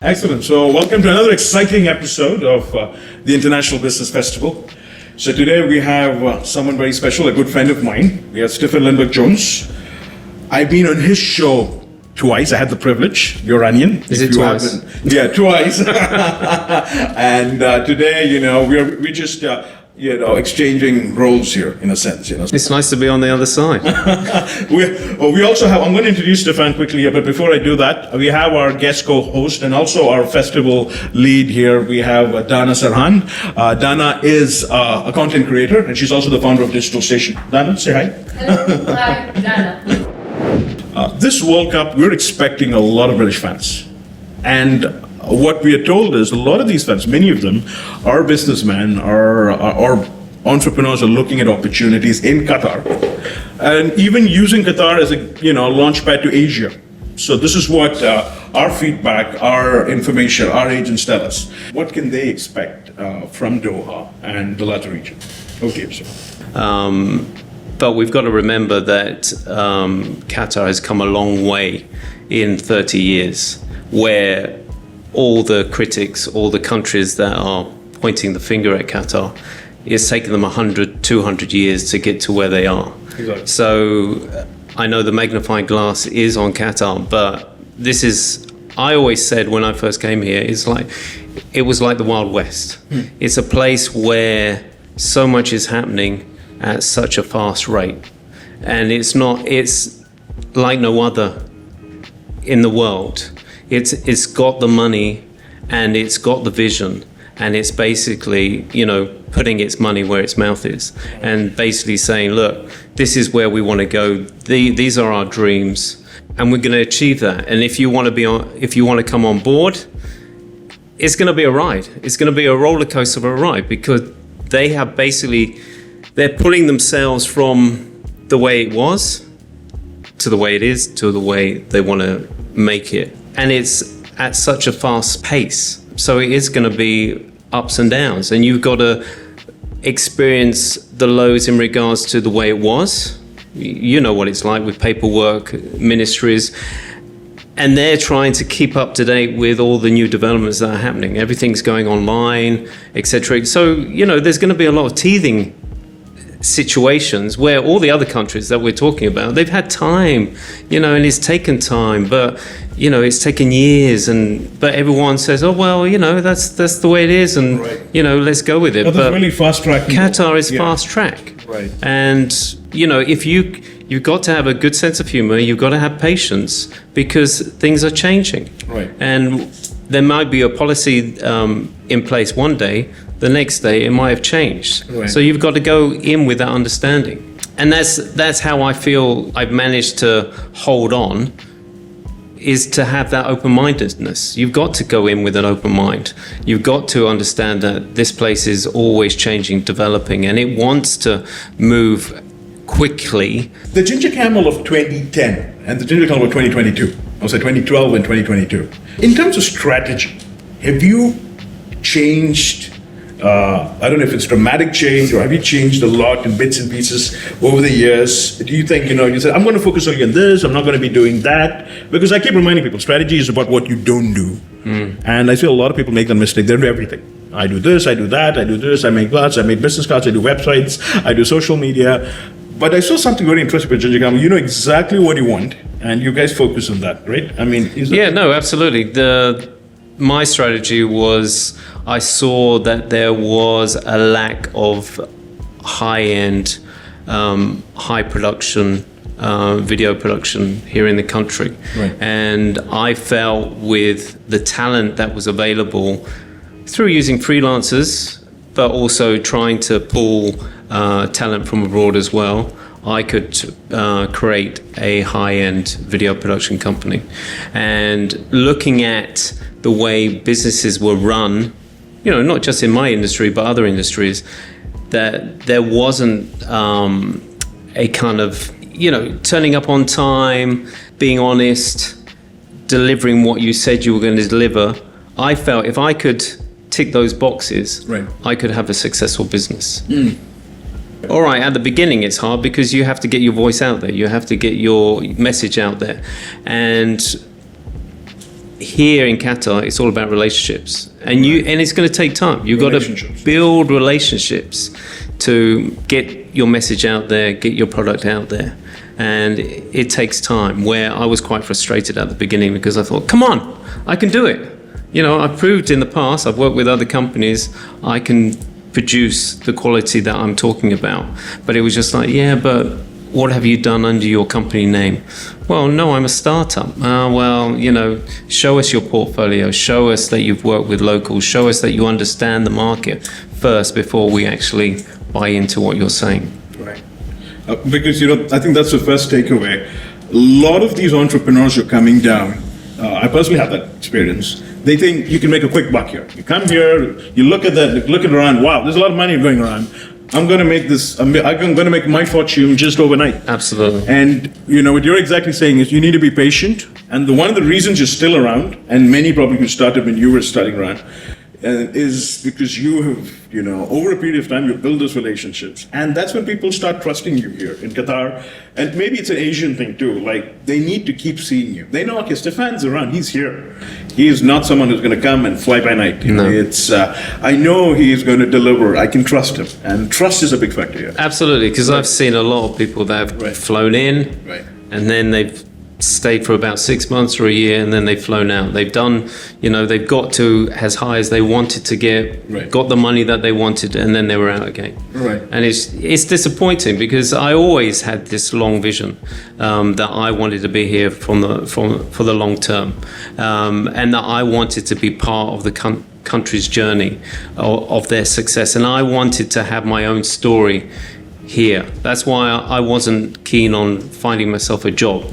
Excellent. So welcome to another exciting episode of the International Business Festival. So today we have someone very special, a good friend of mine. We have Stefan Lindberg Jones. I've been on his show twice. I had the privilege. Your Onion. Is it twice? Yeah, twice. And today, we're just exchanging roles here in a sense. It's nice to be on the other side. we also have, I'm going to introduce Stefan quickly here, but before I do that, we have our guest co-host and also our festival lead here. We have Dana Serhan. Dana is a content creator, and she's also the founder of Digital Station. Dana, say hi. Hello. Hi, Dana. This World Cup, we're expecting a lot of British fans. And what we are told is a lot of these fans, many of them are businessmen or entrepreneurs are looking at opportunities in Qatar and even using Qatar as a launch pad to Asia. So this is what our feedback, our information, our agents tell us. What can they expect from Doha and the Latin region? Okay, so. But we've got to remember that Qatar has come a long way in 30 years, where all the critics, all the countries that are pointing the finger at Qatar, it's taken them 100, 200 years to get to where they are. Exactly. So I know the magnifying glass is on Qatar, but this is, I always said when I first came here, it was like the Wild West. It's a place where so much is happening at such a fast rate. And it's like no other in the world. It's got the money and it's got the vision, and it's basically, putting its money where its mouth is and basically saying, look, this is where we want to go. These are our dreams and we're going to achieve that. And if you want to come on board, it's going to be a ride. It's going to be a roller coaster of a ride, because they're pulling themselves from the way it was to the way it is to the way they want to make it. And it's at such a fast pace. So it is going to be ups and downs. And you've got to experience the lows in regards to the way it was. You know what it's like with paperwork, ministries. And they're trying to keep up to date with all the new developments that are happening. Everything's going online, etc. So, there's going to be a lot of teething situations where all the other countries that we're talking about, they've had time, and it's taken time, but it's taken years, but everyone says, oh well, that's the way it is, and right. Let's go with it. But really fast track. Qatar is fast track, right? And if you've got to have a good sense of humor, you've got to have patience, because things are changing, right? And there might be a policy in place one day. The next day it might have changed. Right. So you've got to go in with that understanding. And that's how I feel I've managed to hold on, is to have that open-mindedness. You've got to go in with an open mind. You've got to understand that this place is always changing, developing, and it wants to move quickly. The Ginger Camel of 2010 and the Ginger Camel of 2022, I would say 2012 and 2022. In terms of strategy, have you changed? I don't know if it's dramatic change, or have you changed a lot in bits and pieces over the years? Do you think, you said, I'm going to focus only on this, I'm not going to be doing that? Because I keep reminding people, strategy is about what you don't do. And I feel a lot of people make that mistake. They do everything. I do this, I do that, I do this, I make cards, I make business cards, I do websites, I do social media. But I saw something very interesting with Ginger Camel. You know exactly what you want, and you guys focus on that, right? I mean, no, absolutely. My strategy was, I saw that there was a lack of high-end, high production, video production here in the country. Right. And I felt with the talent that was available through using freelancers, but also trying to pull talent from abroad as well, I could create a high-end video production company. And looking at the way businesses were run, not just in my industry, but other industries, that there wasn't a kind of, turning up on time, being honest, delivering what you said you were going to deliver. I felt if I could tick those boxes, right, I could have a successful business. All right, at the beginning it's hard because you have to get your voice out there, you have to get your message out there, and here in Qatar, it's all about relationships, and it's going to take time. You've got to Relationships. build relationships to get your message out there, get your product out there, and it takes time. Where I was quite frustrated at the beginning because I thought, come on, I can do it. You know, I've proved in the past, I've worked with other companies, I can produce the quality that I'm talking about. But it was just like, yeah, but what have you done under your company name? Well, no, I'm a startup. Well, you know, show us your portfolio, show us that you've worked with locals, show us that you understand the market first before we actually buy into what you're saying. Right. Because, you know, I think that's the first takeaway. A lot of these entrepreneurs who are coming down, I personally have that experience. They think you can make a quick buck here. You come here, you look at that, look at around, wow, there's a lot of money going around. I'm going to make this, I'm going to make my fortune just overnight. Absolutely. And, you know, what you're exactly saying is you need to be patient. And one of the reasons you're still around, and many probably who started when you were starting around, is because you have, you know, over a period of time, you build those relationships. And that's when people start trusting you here in Qatar. And maybe it's an Asian thing too. Like, they need to keep seeing you. They know, okay, Stefan's around, he's here. He is not someone who's going to come and fly by night. You know, it's, I know he is going to deliver. I can trust him. And trust is a big factor here. Absolutely, because I've seen a lot of people that have flown in, and then they've stayed for about 6 months or a year, and then they've flown out. They've done, you know, they've got to as high as they wanted to get, got the money that they wanted, and then they were out again. And it's disappointing because I always had this long vision that I wanted to be here for the long term, and that I wanted to be part of the country's journey of their success, and I wanted to have my own story here. That's why I wasn't keen on finding myself a job.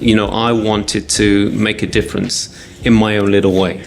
You know, I wanted to make a difference in my own little way.